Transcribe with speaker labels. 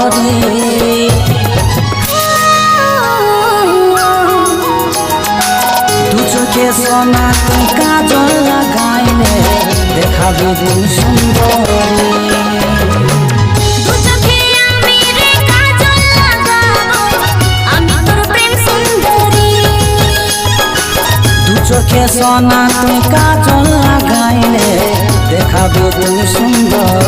Speaker 1: সুন্দরী। দু চোখে সোনা তুই কাজল লাগাইলে দেখাবি তুই সুন্দরী। চোখে সোনা তুই কাজল লাগাইলে দেখাবি তুই সুন্দর।